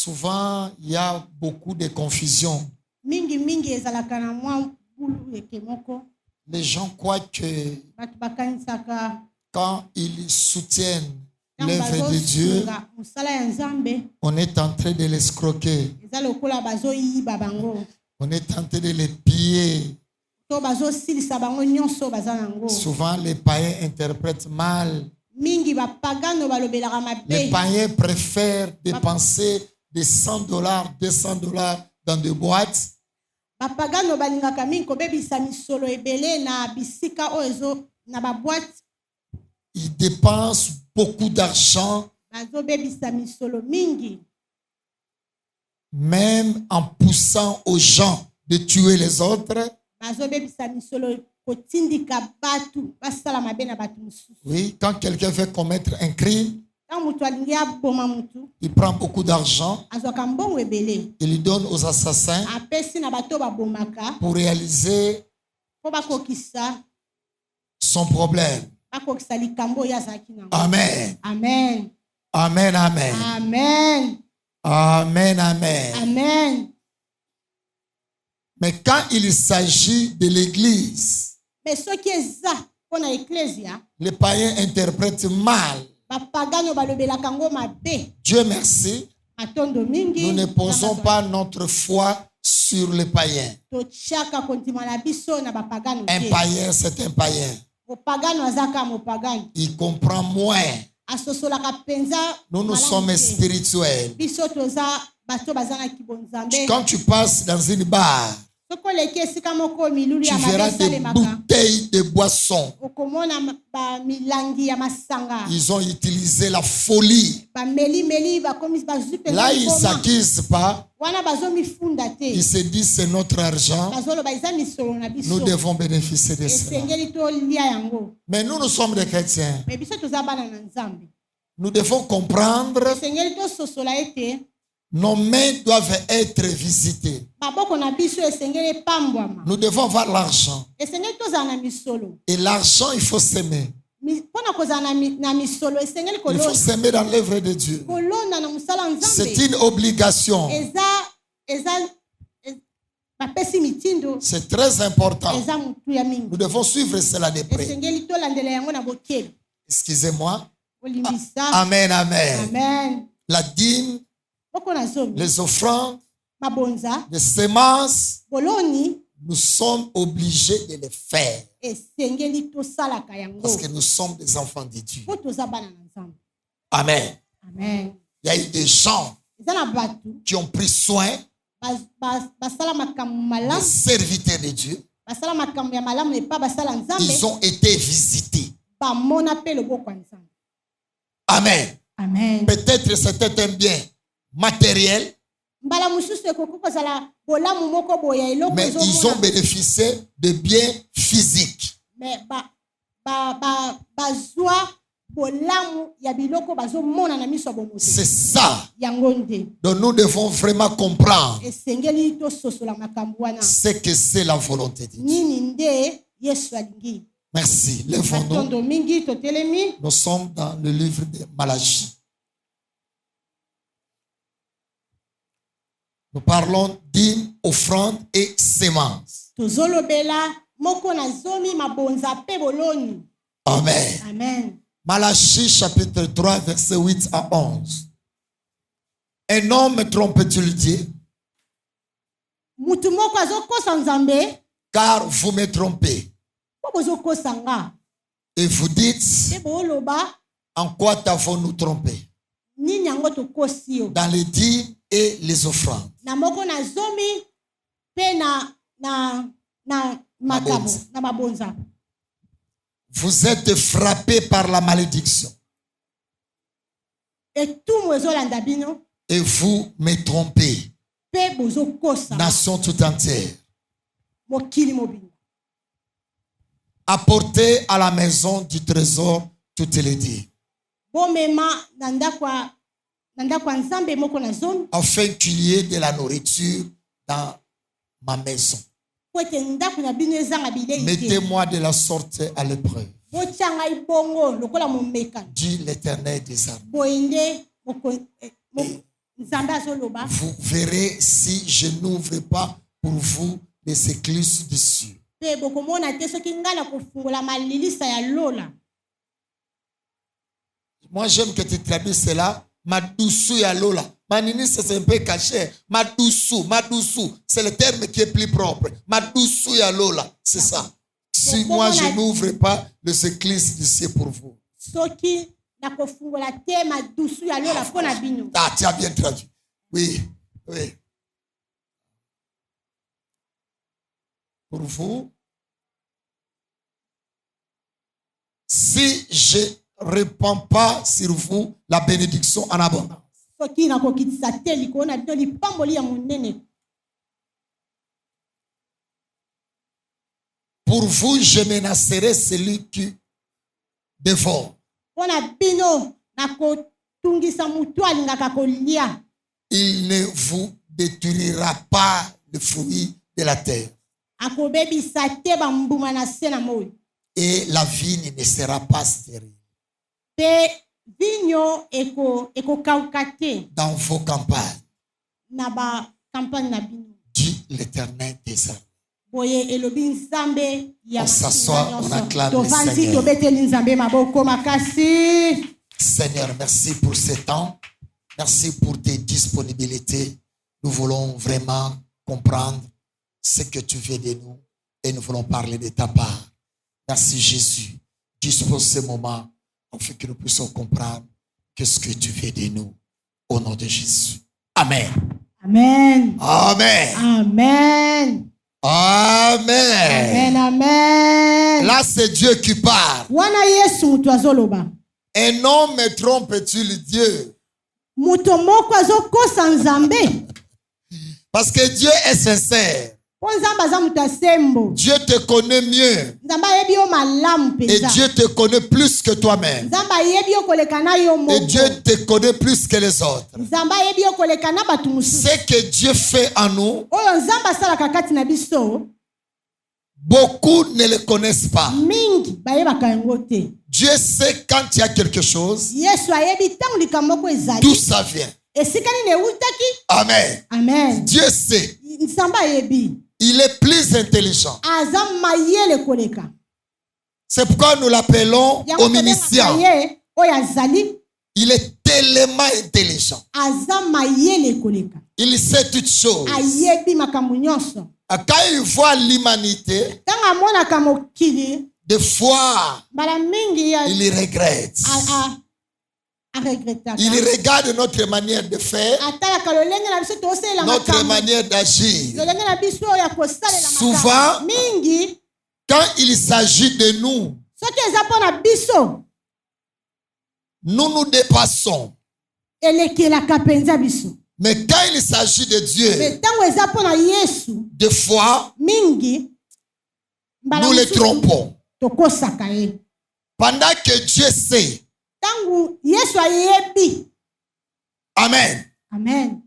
Souvent, il y a beaucoup de confusion. Les gens croient que quand ils soutiennent l'œuvre de Dieu, on est en train de l'escroquer. On est en train de les piller. Souvent, les païens interprètent mal. Les païens préfèrent dépenser des $100, $200 dans des boîtes. Ils dépensent beaucoup d'argent, même en poussant aux gens de tuer les autres. Oui, quand quelqu'un veut commettre un crime, il prend beaucoup d'argent, il lui donne aux assassins pour réaliser son problème. Amen. Amen. Amen, amen. Amen. Amen, amen. Amen. Mais quand il s'agit de l'Église, les païens interprètent mal. Dieu merci, nous ne posons pas notre foi sur les païens. Un païen, c'est un païen. Il comprend moins. Nous sommes spirituels. Quand tu passes dans une bar, tu verras des bouteilles de boissons. Ils ont utilisé la folie. Là, ils ne s'accusent pas. Ils se disent c'est notre argent. Nous devons bénéficier de cela. Mais nous sommes des chrétiens. Nous devons comprendre. Nos mains doivent être visitées. Nous devons avoir l'argent. Et l'argent, il faut s'aimer. Il faut s'aimer dans l'œuvre de Dieu. C'est une obligation. C'est très important. Nous devons suivre cela de près. Excusez-moi. Amen, amen. Amen. La dîme, les offrandes, les semences, nous sommes obligés de les faire. Parce que nous sommes des enfants de Dieu. Amen. Amen. Il y a eu des gens qui ont pris soin des serviteurs de Dieu. Ils ont été visités. Amen. Amen. Peut-être c'était un bien matériel, mais ils ont bénéficié de biens physiques. C'est ça dont nous devons vraiment comprendre ce que c'est la volonté de Dieu. Merci. Lèvons-nous. Nous sommes dans le livre de Malachie. Nous parlons dîmes, offrandes et semences. Amen. Amen. Malachie chapitre 3 verset 8 à 11. Un homme trompe-t-il Dieu? Car vous me trompez. Et vous dites, en quoi t'avons-nous trompé? Dans les dîmes et les offrandes. Vous êtes frappés par la malédiction. Et vous me trompez. Nation tout entière. Apportez à la maison du trésor toutes les dîmes. Afin qu'il y ait de la nourriture dans ma maison. Mettez-moi de la sorte à l'épreuve, dit l'Éternel des armées. vous verrez si je n'ouvre pas pour vous les écluses du ciel. Moi, j'aime que tu traduises cela. Madoussou ya lola. Manini, c'est un peu caché. Madoussou, c'est le terme qui est plus propre. Madoussou ya lola, c'est ça. Si moi, je n'ouvre pas les écluses du ciel pour vous. Ah, tu as bien traduit. Oui. Pour vous, si je ne répands pas sur vous la bénédiction en abondance. Pour vous, je menacerai celui qui dévore. Il ne vous détruira pas le fruit de la terre. Et la vigne ne sera pas stérile. Dans vos campagnes, dit l'Éternel des armées. On s'assoit, on acclame le Seigneur. Seigneur, merci pour ce temps. Merci pour tes disponibilités. Nous voulons vraiment comprendre ce que tu veux de nous et nous voulons parler de ta part. Merci Jésus. Dispose ce moment afin que nous puissions comprendre qu'est-ce que tu veux de nous au nom de Jésus. Amen. Amen. Amen. Amen. Amen. Amen. Là, c'est Dieu qui parle. Un homme trompe-t-il Dieu? Parce que Dieu est sincère. Dieu te connaît mieux. Et Dieu te connaît plus que toi-même. Et Dieu te connaît plus que les autres. Ce que Dieu fait en nous, beaucoup ne le connaissent pas. Dieu sait quand il y a quelque chose, d'où ça vient. Amen. Amen. Dieu sait. Il est plus intelligent. C'est pourquoi nous l'appelons omniscient. Il est tellement intelligent. Il sait toutes choses. Quand il voit l'humanité, des fois, il regrette. Il regarde notre manière de faire, notre manière d'agir. Souvent, quand il s'agit de nous, nous dépassons. Mais quand il s'agit de Dieu, des fois, nous les trompons. Pendant que Dieu sait. Amen. Amen.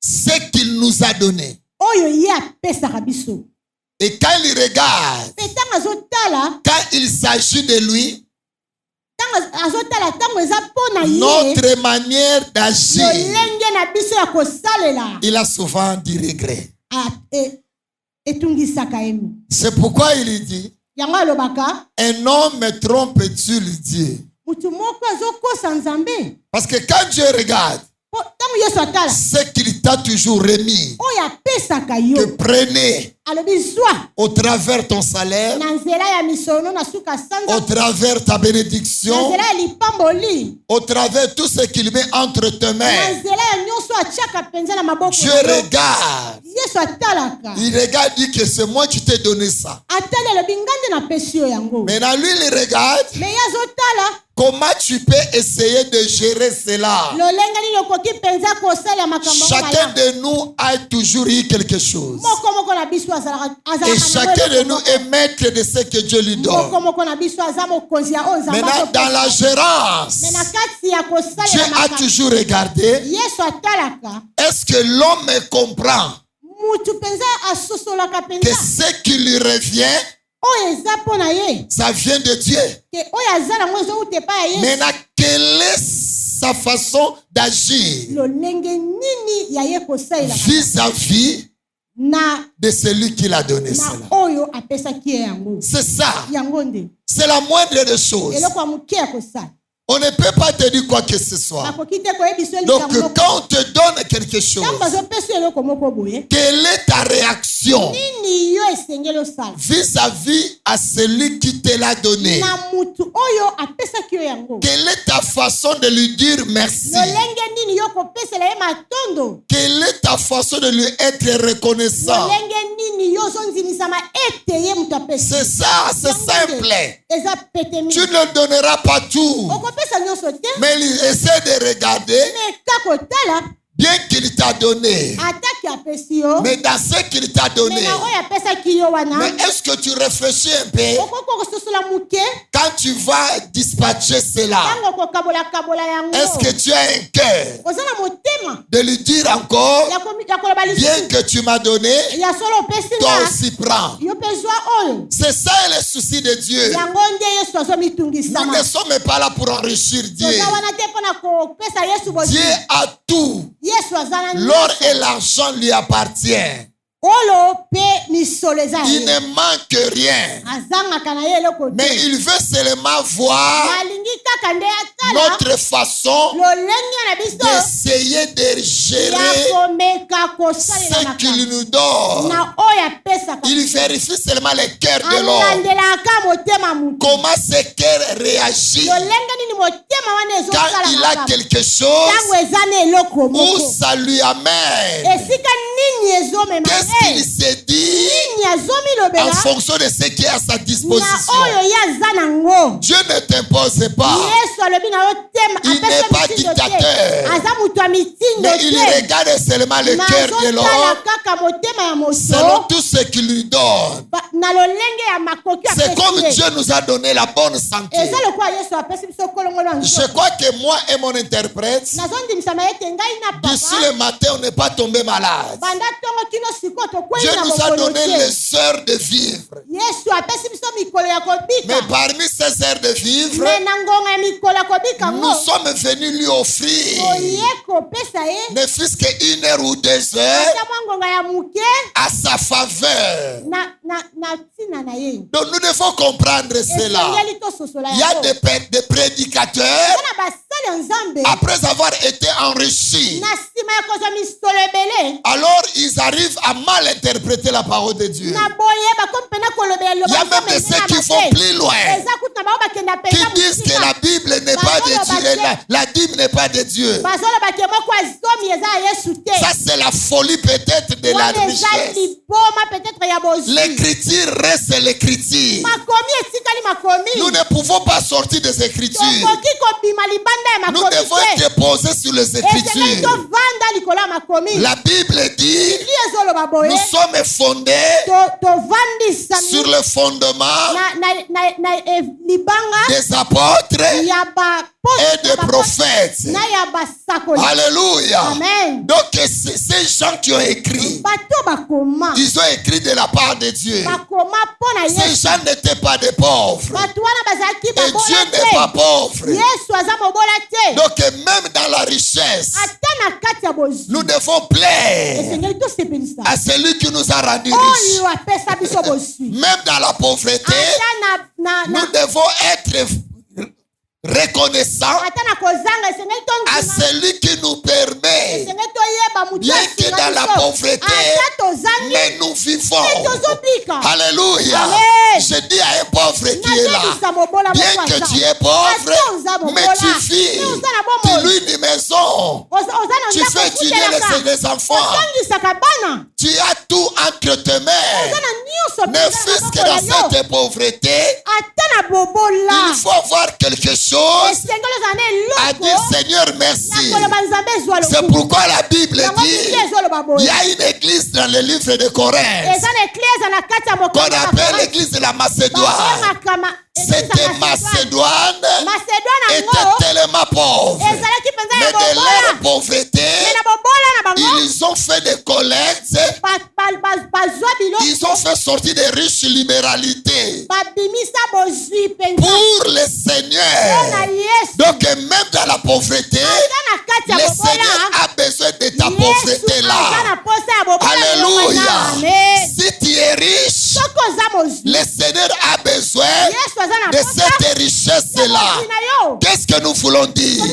Ce qu'il nous a donné. Et quand il regarde, quand il s'agit de lui, notre manière d'agir, il a souvent du regret. C'est pourquoi il dit, un homme trompe-t-il Dieu? Parce que quand Dieu regarde ce qu'il t'a toujours remis, que prenez au travers ton salaire, au travers ta bénédiction, au travers tout ce qu'il met entre tes mains. Dieu regarde. Il regarde, dit que c'est moi qui t'ai donné ça. Maintenant lui il regarde. Comment tu peux essayer de gérer cela? Chacun de nous a toujours eu quelque chose. Et chacun de nous est maître de ce que Dieu lui donne. Maintenant, dans la gérance, Dieu a toujours regardé. Est-ce que l'homme comprend que ce qui lui revient, ça vient de Dieu? Maintenant, quelle est sa façon d'agir vis-à-vis de celui qui l'a donné cela. C'est ça. C'est la moindre des choses. On ne peut pas te dire quoi que ce soit. Donc quand on te donne quelque chose, quelle est ta réaction vis-à-vis à celui qui te l'a donné? Quelle est ta façon de lui dire merci? Quelle est ta façon de lui être reconnaissant? C'est ça, c'est simple. Tu ne donneras pas tout. Mais il essaie de regarder, bien qu'il t'a donné, mais dans ce qu'il t'a donné, mais est-ce que tu réfléchis un peu quand tu vas dispatcher cela? Est-ce que tu as un cœur de lui dire encore, bien que tu m'as donné, toi aussi prends? C'est ça le souci de Dieu. Nous ne sommes pas là pour enrichir Dieu. Dieu a tout. L'or et l'argent lui appartiennent. Il ne manque rien. Mais il veut seulement voir notre façon d'essayer de gérer ce qu'il nous donne. Il vérifie seulement le cœur de l'homme. Comment ce cœur réagit quand il a quelque chose où ça lui amène. Qu'est-ce qu'il s'est dit en fonction de ce qui est à sa disposition? Dieu ne t'impose pas. Il n'est pas dictateur. Mais il regarde seulement le cœur de l'homme selon tout ce qu'il lui donne. C'est comme Dieu nous a donné la bonne santé. Je crois que moi et mon interprète, d'ici le matin, on n'est pas tombé malade. Dieu nous a donné les heures de vivre. Mais parmi ces heures de vivre, nous sommes venus lui offrir ne fût-ce qu'une heure ou 2 heures à sa faveur. Donc nous devons comprendre cela. Il y a des prédicateurs, après avoir été enrichis, alors ils arrivent à mal interpréter la parole de Dieu. Il y a même de ceux qui vont plus loin, qui disent que la Bible n'est pas de Dieu, la dîme n'est pas de Dieu. Ça c'est la folie peut-être de la richesse. L'écriture reste l'écriture. Nous ne pouvons pas sortir des écritures. Nous devons être posés sur les écritures. La Bible dit, nous sommes fondés sur le fondement des apôtres et des prophètes. Alléluia. Amen. Donc ces gens qui ont écrit, ils ont écrit de la part de Dieu. Ces gens n'étaient pas des pauvres. Et Dieu n'est pas pauvre. Donc même dans la richesse, nous devons plaire à celui qui nous a rendus riches. Même dans la pauvreté, nous devons être reconnaissant à celui qui nous permet, bien que dans la pauvreté, mais nous vivons. Alléluia. Je dis à un pauvre qui est là, bien que tu es pauvre, mais tu vis, tu loues une maison, tu fais étudier les enfants, tu as tout entre tes mains. Ne fût-ce que dans cette pauvreté, il faut avoir quelque chose à dire Seigneur merci. C'est pourquoi la Bible dit, il y a une église dans le livre de Corinthe qu'on appelle l'église de la Macédoine. Cette Macédoine était tellement pauvre, mais de leur pauvreté, Ils ont fait des collectes. Ils ont fait sortir des riches libéralités pour le Seigneur. Donc même dans la pauvreté, le Seigneur a besoin de ta pauvreté là. Alléluia. Si tu es riche, le Seigneur a besoin de cette richesse là. Qu'est-ce que nous voulons dire?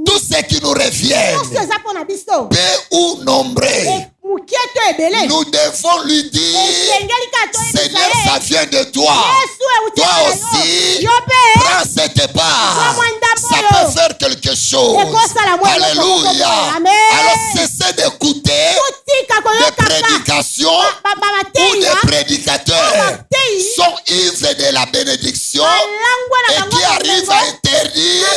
Tout ce qui nous revient, peu ou nombreux, nous devons lui dire, Seigneur, ça vient de toi. Toi aussi, prends cette part. Ça peut faire quelque chose. Alléluia. Alors cessez d'écouter des prédications où des prédicateurs sont ivres de la bénédiction et qui arrivent à interdire,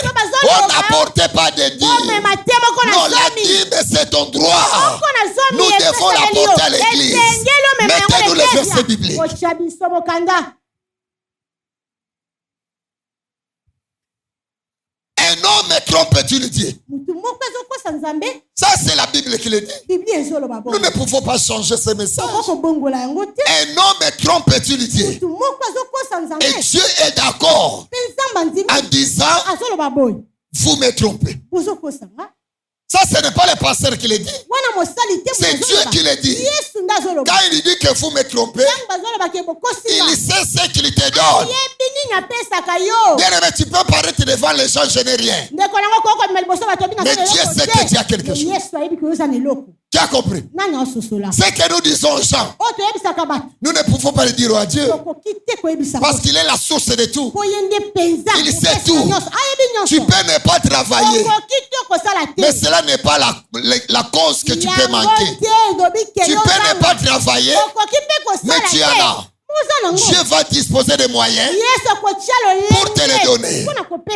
on n'apporte pas de dîme. Non, la dîme c'est ton droit. Nous devons l'apporter à l'église. Mettez-nous les versets bibliques. Un homme trompe-t-il Dieu? Ça, c'est la Bible qui le dit. Nous ne pouvons pas changer ce message. Un homme trompe-t-il Dieu? Et Dieu est d'accord en disant, vous me trompez. Ça, ce n'est pas le pasteur qui le dit. C'est Dieu qui le dit. Quand il dit que vous me trompez, il sait ce qu'il te donne. Bien-aimé, tu peux paraître devant les gens, je n'ai rien. Mais Dieu sait que tu as quelque chose. Tu as compris? C'est que nous disons aux gens, nous ne pouvons pas le dire à Dieu parce qu'il est la source de tout. Il sait tout. Tu peux ne pas travailler, mais cela n'est pas la cause que tu peux manquer. Tu peux ne pas travailler, mais tu en as. Dieu va disposer des moyens pour te les donner.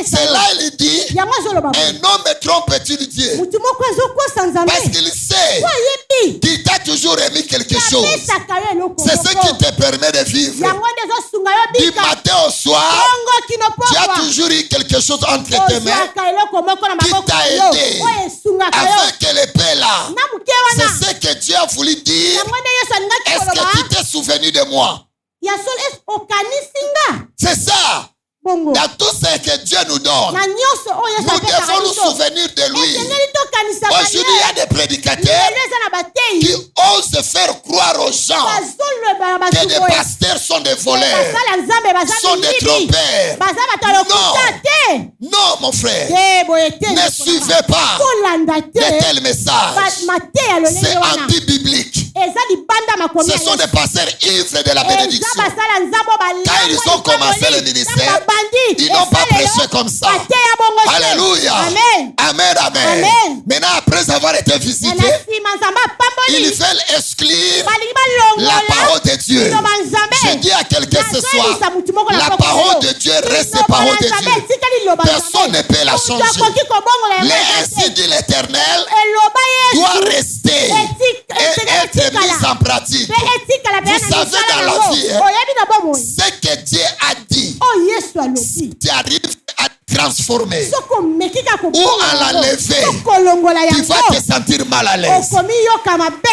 C'est là il dit, un homme trompe-t-il Dieu? Parce qu'il sait qu'il t'a toujours remis quelque chose. C'est ce qui te permet de vivre. Du matin au soir, tu as toujours eu quelque chose entre tes mains qui t'a aidé afin que les paix là. C'est ce que Dieu a voulu dire. Est-ce que tu t'es souvenu de moi? C'est ça. Dans tout ce que Dieu nous donne, nous devons nous souvenir de lui. Aujourd'hui, il y a des prédicateurs qui osent faire croire aux gens que des pasteurs sont des voleurs, sont des trompeurs. Non, mon frère, ne suivez pas de tels messages. C'est anti-biblique. Ce sont des pasteurs ivres de la bénédiction. Quand ils ont commencé le ministère, ils n'ont pas prêché comme ça. Alléluia. Amen, amen. Maintenant, après avoir été visités, ils veulent exclure la parole de Dieu. Je dis à quelqu'un ce soir, la parole de Dieu reste la parole de Dieu. Personne ne peut la changer. Ainsi dit l'Éternel doit rester et être mise en pratique. Vous savez dans la vie, ce que Dieu a dit, tu arrives à transformer ou à l'enlever, tu vas te sentir mal à l'aise.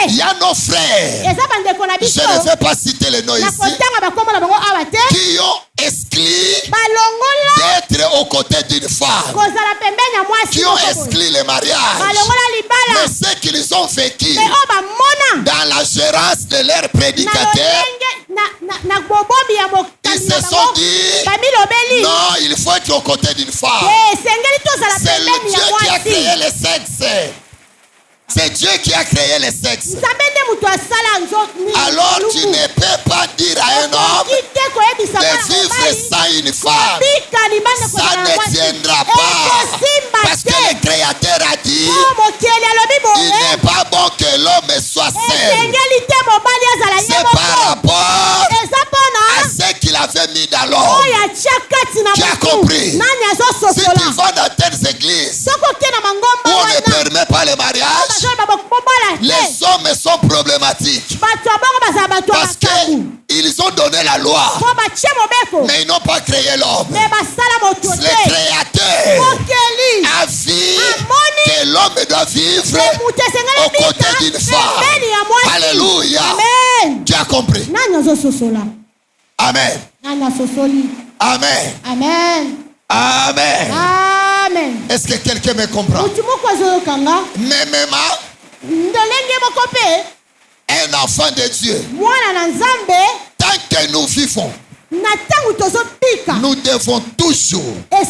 Il y a nos frères, je ne vais pas citer les noms ici, qui ont exclu d'être aux côtés d'une femme, qui ont exclu le mariage. Mais ce qu'ils ont vécu dans la gérance de leurs prédicateurs, ils se sont dit, non, il faut être aux côtés d'une femme. C'est le Dieu qui a créé le sexe. C'est Dieu qui a créé le sexe. Alors tu ne peux pas dire à un homme de vivre sans une femme. Ça ne tiendra pas. Parce que le Créateur a dit, il n'est pas bon que l'homme soit seul. C'est par rapport à ce qu'il avait mis dans l'homme. Tu as compris? Si tu vas dans telles églises où on ne peut permet pas le mariage, les hommes sont problématiques. Parce qu'ils ont donné la loi, mais ils n'ont pas créé l'homme. Le Créateur a vu que l'homme doit vivre aux côtés d'une femme. Alléluia. Tu as compris? Amen. Amen. Amen. Amen. Amen. Est-ce que quelqu'un me comprend? Mais même un enfant de Dieu, tant que nous vivons, nous devons toujours, dès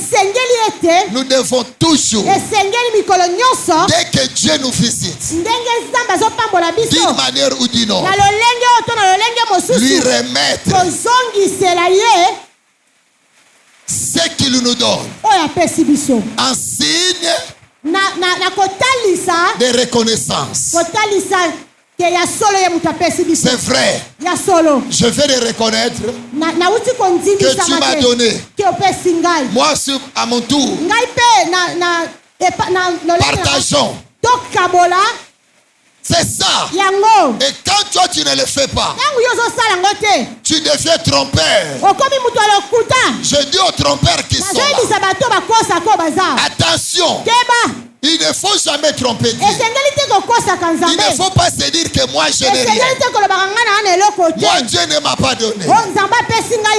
que Dieu nous visite, d'une manière ou d'une autre, lui remettre ce qu'il nous donne en signe de reconnaissance. C'est vrai. Je vais le reconnaître que tu m'as donné. Moi, à mon tour, partageons. C'est ça. Et quand toi tu ne le fais pas, tu deviens trompeur. Je dis aux trompeurs qui sont là, attention. Il ne faut jamais tromper Dieu. Il ne faut pas se dire que moi je n'ai rien. Moi Dieu ne m'a pas donné.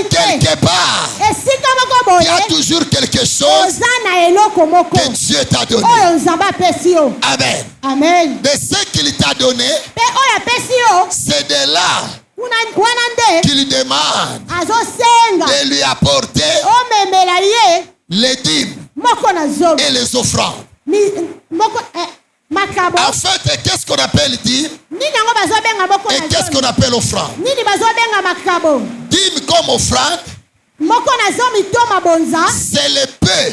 Quelque part, il y a toujours quelque chose que Dieu t'a donné. Amen. Amen. De ce qu'il t'a donné, c'est de là qu'il demande de lui apporter les dîmes et les offrandes. En fait, qu'est-ce qu'on appelle dîme et qu'est-ce qu'on appelle offrande? Dîme comme offrande, c'est le peu.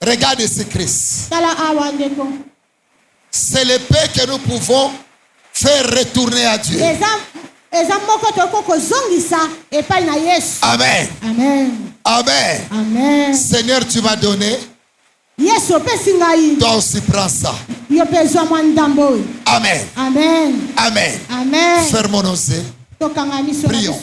Regarde ici Christ. C'est le peu que nous pouvons faire retourner à Dieu. Amen. Amen. Amen. Amen. Seigneur, tu m'as donné. Toi aussi prends ça. Amen. Amen. Amen. Amen. Fermons nos yeux. Prions.